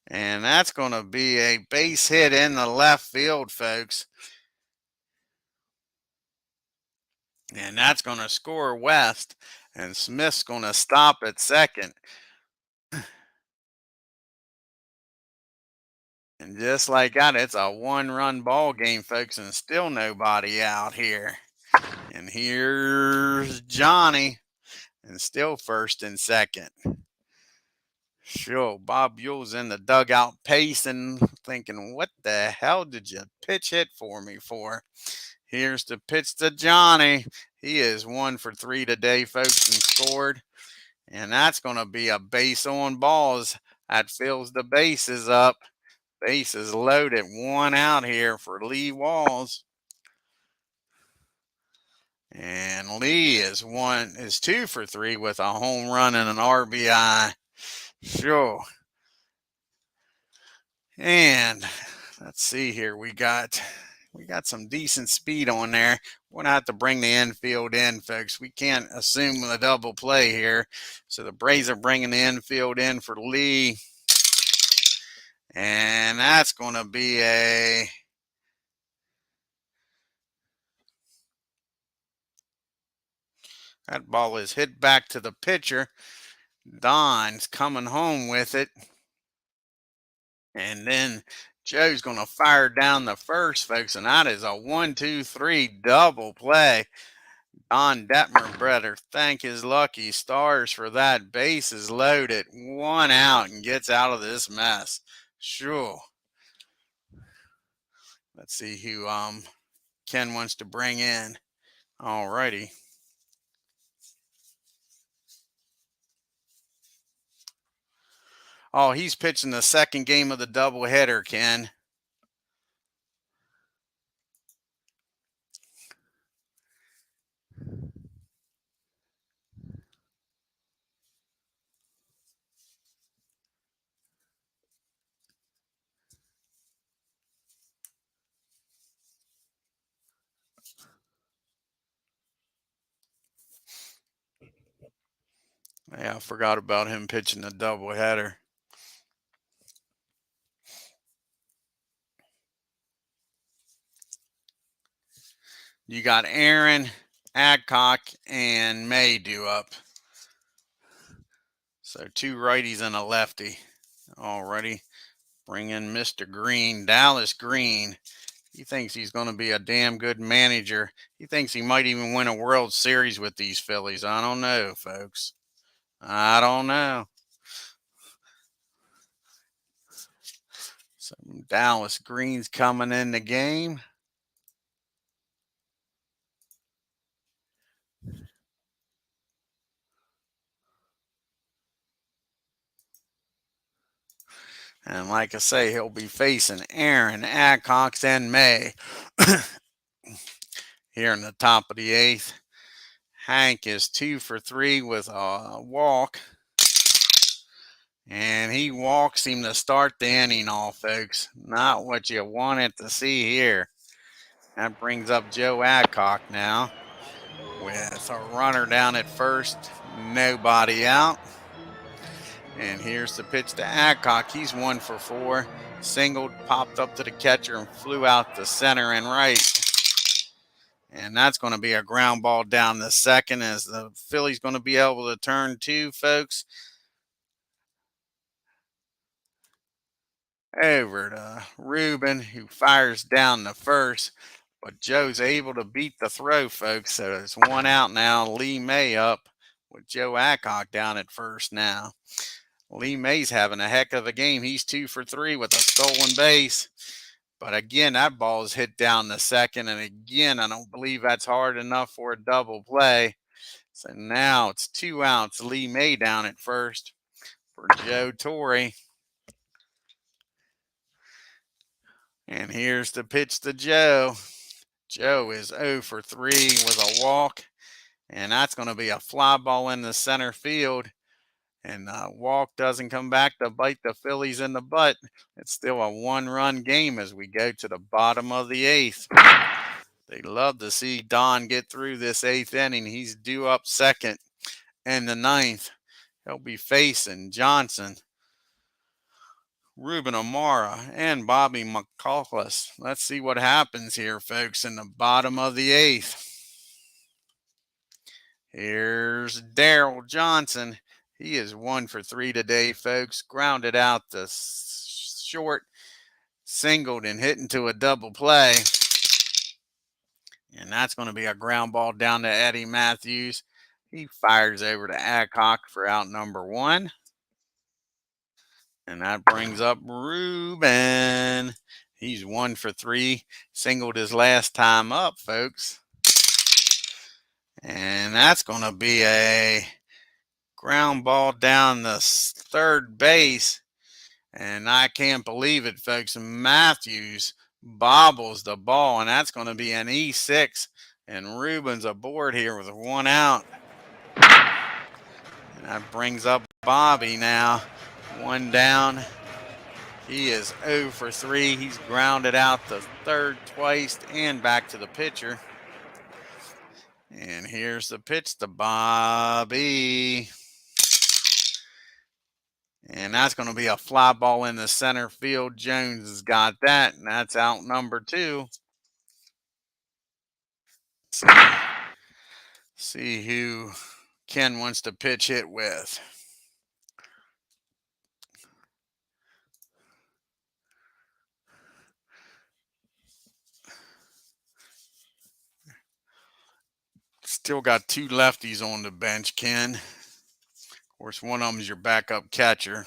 And that's going to be a base hit in the left field, folks. And that's going to score West. And Smith's going to stop at second. And just like that, it's a 1-run ball game, folks, and still nobody out here. And here's Johnny, and still first and second. Sure, Bob Buell's in the dugout pacing, thinking, what the hell did you pitch hit for me for? Here's the pitch to Johnny. He is 1 for 3 today, folks, and scored. And that's going to be a base on balls. That fills the bases up. Bases loaded. 1 out here for Lee Walls. And Lee is 2 for 3 with a home run and an RBI. Sure. And let's see here. We got some decent speed on there. We're going to have to bring the infield in, folks. We can't assume a double play here. So the Braves are bringing the infield in for Lee. And that's going to be that ball is hit back to the pitcher. Don's coming home with it. And then Joe's going to fire down the first, folks. And that is a 1-2-3 double play. Don Detmer better thank his lucky stars for that. Base is loaded. 1 out and gets out of this mess. Sure. Let's see who Ken wants to bring in. All righty. Oh, he's pitching the second game of the doubleheader, Ken. Yeah, I forgot about him pitching the doubleheader. You got Aaron, Adcock, and May due up. So 2 righties and a lefty. Already bring in Mr. Green, Dallas Green. He thinks he's going to be a damn good manager. He thinks he might even win a World Series with these Phillies. I don't know, folks. I don't know. Some Dallas Greens coming in the game. And like I say, he'll be facing Aaron, Adcock, and May here in the top of the 8th. Hank is 2 for 3 with a walk. And he walks him to start the inning off, folks. Not what you wanted to see here. That brings up Joe Adcock now with a runner down at first, nobody out. And here's the pitch to Adcock. He's 1 for 4. Singled, popped up to the catcher, and flew out to center and right. And that's going to be a ground ball down the second, as the Phillies going to be able to turn 2, folks. Over to Ruben, who fires down the first. But Joe's able to beat the throw, folks. So it's 1 out now. Lee May up with Joe Adcock down at first now. Lee May's having a heck of a game. He's 2 for 3 with a stolen base. But again, that ball is hit down the second. And again, I don't believe that's hard enough for a double play. So now it's 2 outs. Lee May down at first for Joe Torre. And here's the pitch to Joe. Joe is 0 for 3 with a walk. And that's going to be a fly ball in the center field. And walk doesn't come back to bite the Phillies in the butt. It's still a 1-run game as we go to the bottom of the 8th. They love to see Don get through this 8th inning. He's due up second in the 9th. He'll be facing Johnson, Ruben Amara, and Bobby McCullough. Let's see what happens here, folks, in the bottom of the 8th. Here's Daryl Johnson. He is 1 for 3 today, folks. Grounded out the short, singled, and hit into a double play. And that's going to be a ground ball down to Eddie Matthews. He fires over to Adcock for out number 1. And that brings up Ruben. He's 1 for 3. Singled his last time up, folks. And that's going to be a ground ball down the third base. And I can't believe it, folks. Matthews bobbles the ball, and that's going to be an E6. And Ruben's aboard here with 1 out. And that brings up Bobby now. 1 down. He is 0 for 3. He's grounded out the third twice and back to the pitcher. And here's the pitch to Bobby. And that's going to be a fly ball in the center field. Jones has got that, and that's out number 2. See who Ken wants to pitch hit with. Still got 2 lefties on the bench, Ken. Of course, one of them is your backup catcher.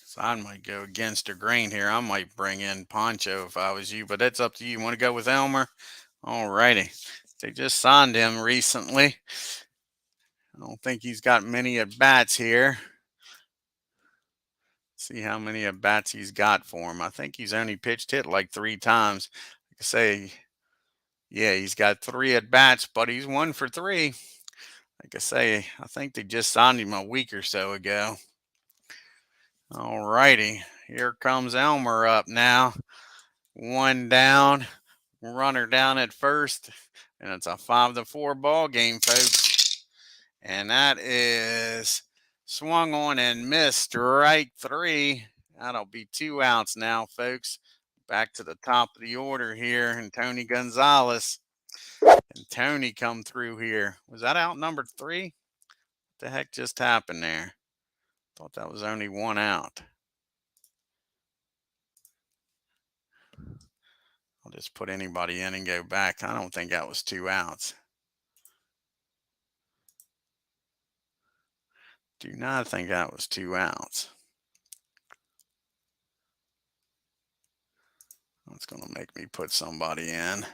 So I might go against the grain here. I might bring in Poncho if I was you, but it's up to you. You want to go with Elmer? All righty. They just signed him recently. I don't think he's got many at-bats here. See how many at-bats he's got for him. I think he's only pitched hit like 3 times. Like I say, yeah, he's got 3 at-bats, but he's 1 for 3. Like I say, I think they just signed him a week or so ago. All righty, here comes Elmer up now. One down, runner down at first, and it's a 5-4 ball game, folks. And that is swung on and missed, strike three. That'll be 2 outs now, folks. Back to the top of the order here, and Tony Gonzalez. And Tony come through here. Was that out number 3? What the heck just happened there? Thought that was only 1 out. I'll just put anybody in and go back. I don't think that was 2 outs. Do not think that was 2 outs. That's going to make me put somebody in.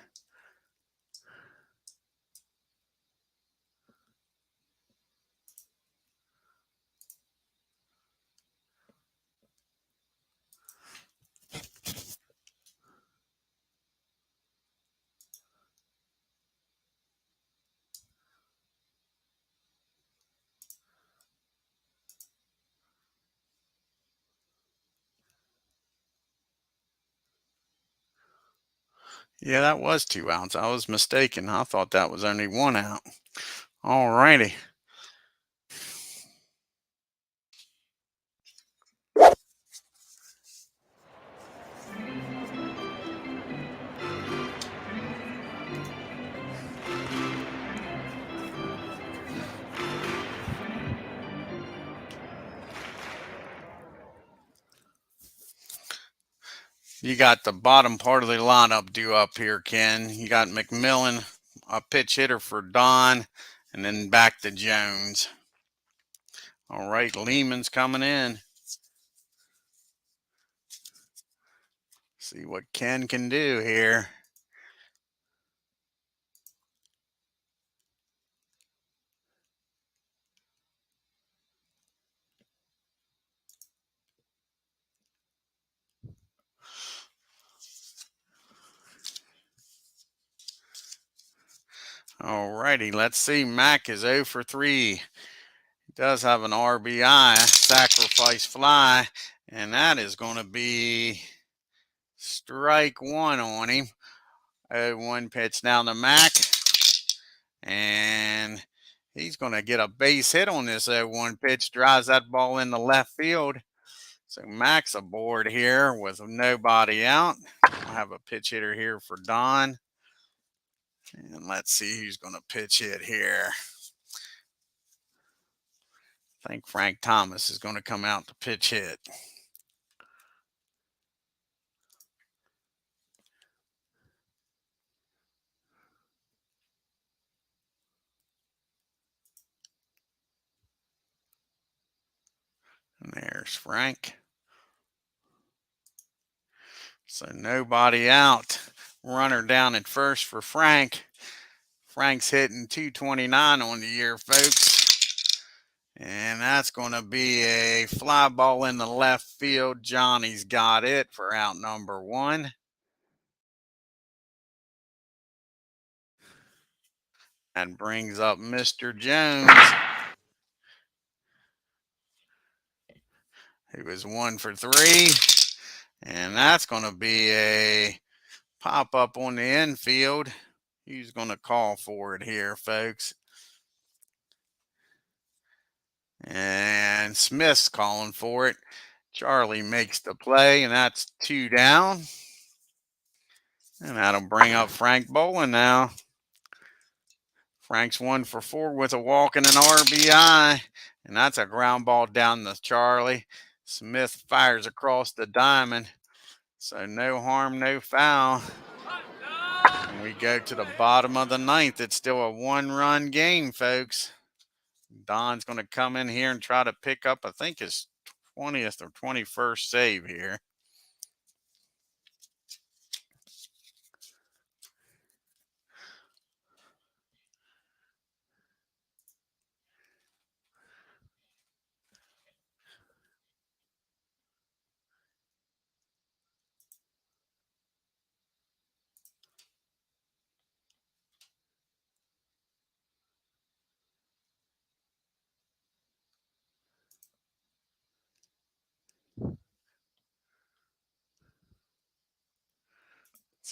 Yeah, that was 2 outs. I was mistaken. I thought that was only 1 out. All righty. You got the bottom part of the lineup due up here, Ken. You got McMillan, a pitch hitter for Don, and then back to Jones. All right, Lehman's coming in. See what Ken can do here. All righty, let's see. Mack is 0 for 3. He does have an RBI, sacrifice fly, and that is going to be strike 1 on him. 0-1 pitch down to Mack, and he's going to get a base hit on this 0-1 pitch, drives that ball in the left field. So Mack's aboard here with nobody out. I'll have a pitch hitter here for Don. And let's see who's going to pitch hit here. I think Frank Thomas is going to come out to pitch hit. And there's Frank. So nobody out. Runner down at first for Frank. Frank's hitting 229 on the year, folks. And that's going to be a fly ball in the left field. Johnny's got it for out number 1. And brings up Mr. Jones. He was 1 for 3. And that's going to be a pop up on the infield. He's going to call for it here, folks. And Smith's calling for it. Charlie makes the play, and that's 2 down. And that'll bring up Frank Bolin now. Frank's 1 for 4 with a walk and an RBI. And that's a ground ball down to Charlie. Smith fires across the diamond. So no harm, no foul. And we go to the bottom of the 9th. It's still a 1-run game, folks. Don's going to come in here and try to pick up, I think, his 20th or 21st save here.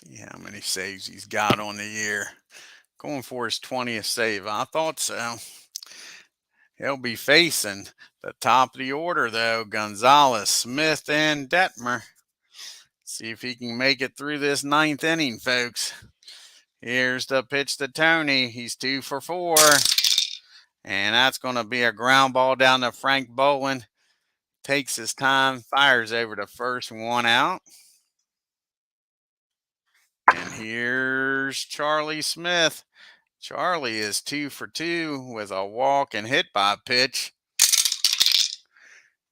See how many saves he's got on the year. Going for his 20th save. I thought so. He'll be facing the top of the order, though. Gonzalez, Smith, and Detmer. See if he can make it through this 9th inning, folks. Here's the pitch to Tony. He's 2 for 4. And that's going to be a ground ball down to Frank Bolin. Takes his time, fires over to first, 1 out. And here's Charlie Smith. Charlie is 2 for 2 with a walk and hit by pitch.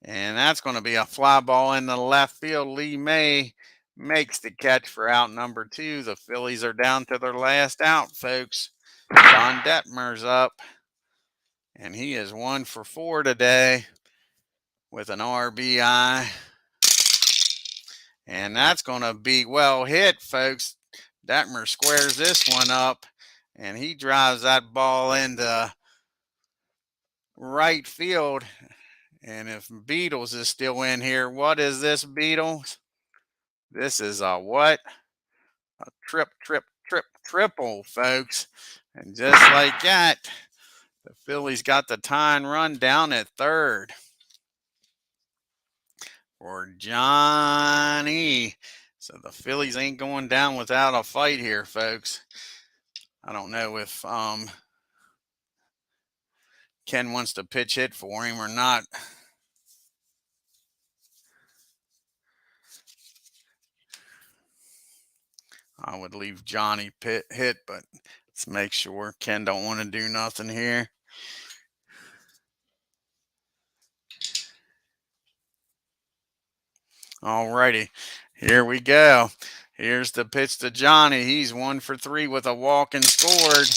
And that's going to be a fly ball in the left field. Lee May makes the catch for out number 2. The Phillies are down to their last out, folks. John Detmer's up. And he is 1 for 4 today with an RBI. And that's going to be well hit, folks. Detmer squares this one up. And he drives that ball into right field. And if Beatles is still in here, what is this, Beatles? This is a what? A triple, folks. And just like that, the Phillies got the tying run down at third for Johnny. So the Phillies ain't going down without a fight here, folks. I don't know if Ken wants to pitch hit for him or not. I would leave Johnny hit, but let's make sure. Ken don't want to do nothing here. Alrighty, here we go. Here's the pitch to Johnny. He's 1 for 3 with a walk and scored.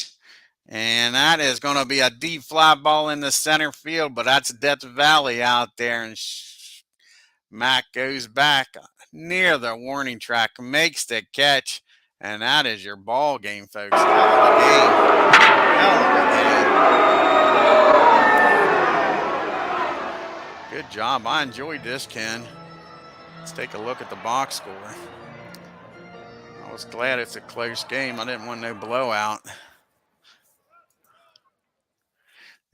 And that is going to be a deep fly ball in the center field, but that's Death Valley out there. And Mac goes back near the warning track, makes the catch, and that is your ball game, folks. Hell of a game. Hell of a game. Good job. I enjoyed this, Ken. Let's take a look at the box score. I was glad it's a close game. I didn't want no blowout.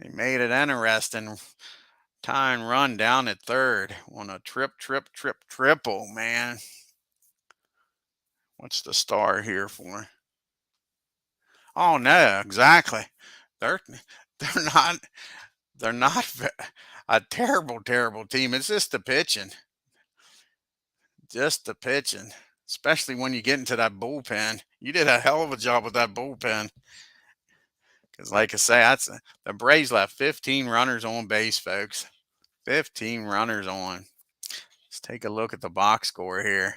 They made it interesting. Tying run down at third on a triple, man. What's the star here for? Oh no, exactly. They're not a terrible team. It's just the pitching. Just the pitching. Especially when you get into that bullpen. You did a hell of a job with that bullpen. Because like I say, the Braves left 15 runners on base, folks. 15 runners on. Let's take a look at the box score here.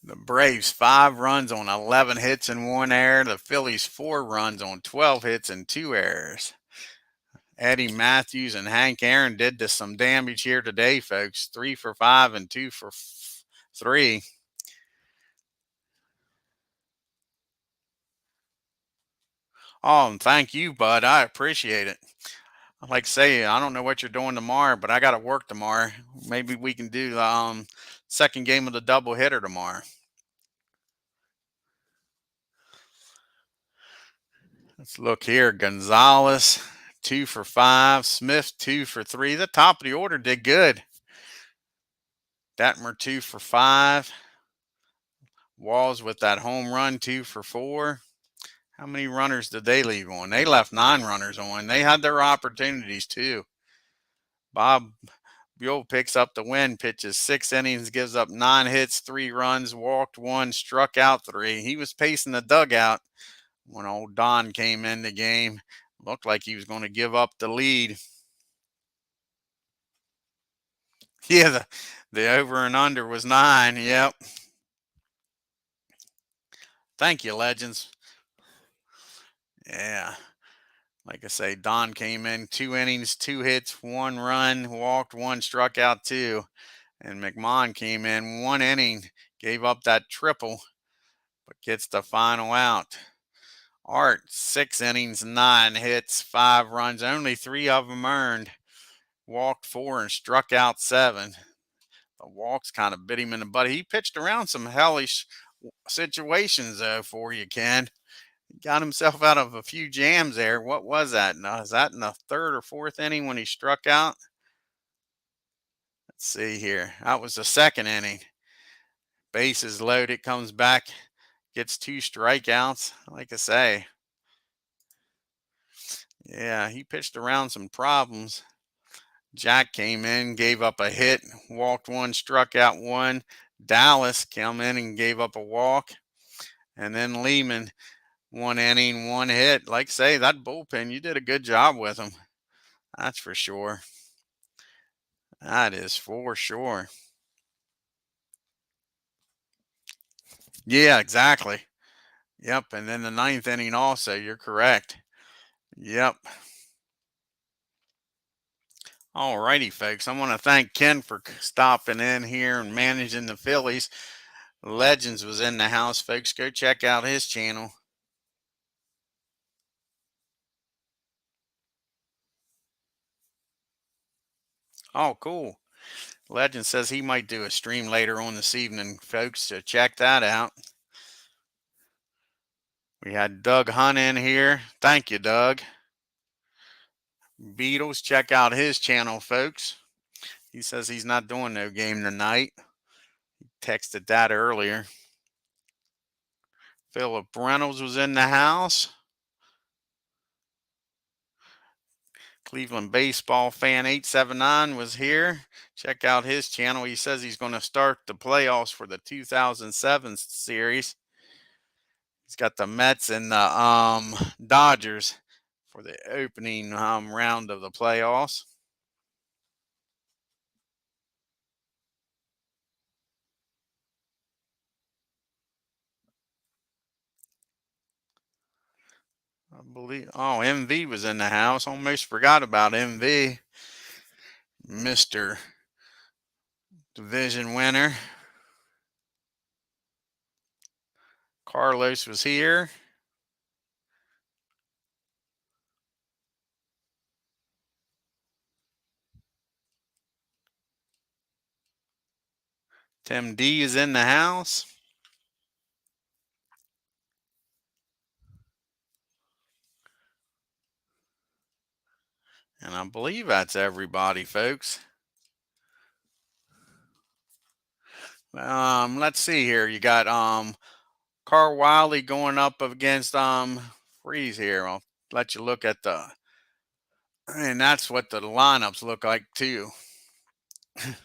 The Braves 5 runs on 11 hits and 1 error. The Phillies 4 runs on 12 hits and 2 errors. Eddie Matthews and Hank Aaron did some damage here today, folks. 3 for 5 and 2 for 3. Oh, and thank you, bud. I appreciate it. Like I say, I don't know what you're doing tomorrow, but I got to work tomorrow. Maybe we can do the second game of the doubleheader tomorrow. Let's look here. Gonzalez, 2 for 5. Smith, 2 for 3. The top of the order did good. Detmer, 2 for 5. Walls with that home run, 2 for 4. How many runners did they leave on? They left 9 runners on. They had their opportunities too. Bob BUHL picks up the win, pitches 6 innings, gives up 9 hits, 3 runs, walked 1, struck out 3. He was pacing the dugout when old Don came in the game. Looked like he was going to give up the lead. Yeah, the over and under was 9. Yep. Thank you, Legends. Yeah. Like I say, Don came in 2 innings, 2 hits, 1 run, walked 1, struck out 2. And McMahon came in 1 inning, gave up that triple, but gets the final out. Art, 6 innings, 9 hits, 5 runs, only 3 of them earned. Walked 4 and struck out 7. The walks kind of bit him in the butt. He pitched around some hellish situations, though, for you, Ken. He got himself out of a few jams there. What was that? Now, is that in the third or fourth inning when he struck out? Let's see here. That was the second inning. Bases loaded, comes back, gets 2 strikeouts. Like I say, yeah, he pitched around some problems. Jack came in, gave up a hit, walked 1, struck out 1. Dallas came in and gave up a walk. And then Lehman, 1 inning, 1 hit. Like I say, that bullpen, you did a good job with them. That's for sure. That is for sure. Yeah, exactly. Yep. And then the 9th inning also, you're correct. Yep. All righty, folks. I want to thank Ken for stopping in here and managing the Phillies. Legends was in the house, folks. Go check out his channel. Oh, cool. Legend says he might do a stream later on this evening, folks, so check that out. We had Doug Hunt in here. Thank you, Doug. Beatles, check out his channel, folks. He says he's not doing no game tonight. He texted that earlier. Philip Reynolds was in the house. Cleveland baseball fan 879 was here. Check out his channel. He says he's going to start the playoffs for the 2007 series. He's got the Mets and the Dodgers for the opening round of the playoffs. I believe. Oh, MV was in the house. Almost forgot about MV. Mr. Division winner. Carlos was here. Tim D is in the house. And I believe that's everybody, folks. Let's see here. You got Carl Wiley going up against Freeze here. I'll let you look at the, and that's what the lineups look like too. It's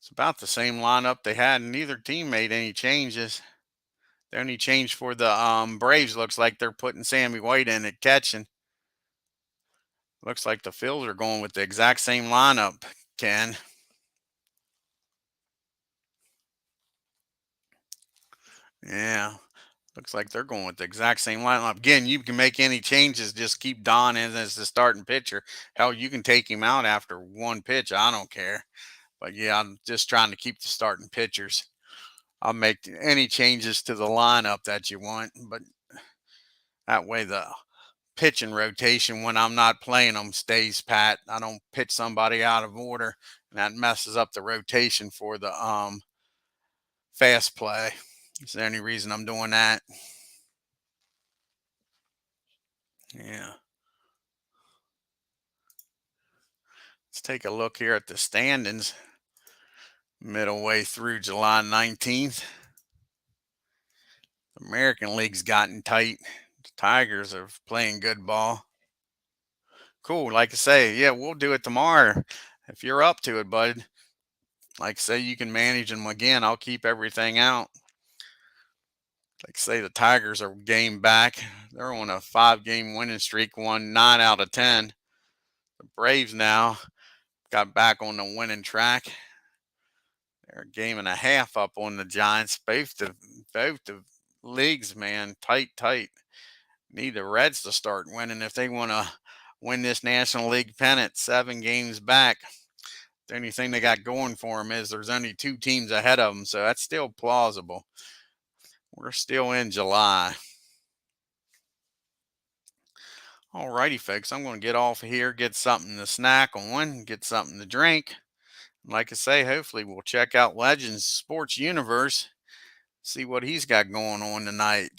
about the same lineup they had, and neither team made any changes. The only change for the Braves looks like they're putting Sammy White in at catching. Looks like the Phils are going with the exact same lineup, Ken. Yeah. Looks like they're going with the exact same lineup. Again, you can make any changes. Just keep Don in as the starting pitcher. Hell, you can take him out after 1 pitch. I don't care. But yeah, I'm just trying to keep the starting pitchers. I'll make any changes to the lineup that you want, but that way the pitching rotation when I'm not playing them stays pat. I don't pitch somebody out of order, and that messes up the rotation for the fast play. Is there any reason I'm doing that? Yeah. Let's take a look here at the standings. Middle way through July 19th. The American League's gotten tight. The Tigers are playing good ball. Cool. Like I say, yeah, we'll do it tomorrow. If you're up to it, bud. Like I say, you can manage them again. I'll keep everything out. Like I say, the Tigers are game back. They're on a 5-game winning streak, won 9 out of 10. The Braves now got back on the winning track. They're a game and a half up on the Giants. Both the leagues, man, tight. Need the Reds to start winning if they want to win this National League pennant. 7 games back. The only thing they got going for them is there's only 2 teams ahead of them, so that's still plausible. We're still in July. Alrighty, folks, I'm going to get off of here, get something to snack on, get something to drink. Like I say, hopefully we'll check out Legends Sports Universe, see what he's got going on tonight.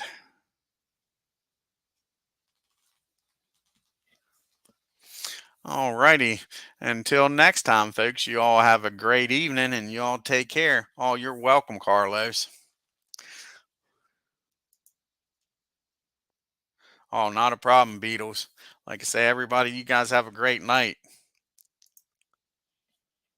Alrighty. Until next time, folks, you all have a great evening and you all take care. Oh, you're welcome, Carlos. Oh, not a problem, Beatles. Like I say, everybody, you guys have a great night.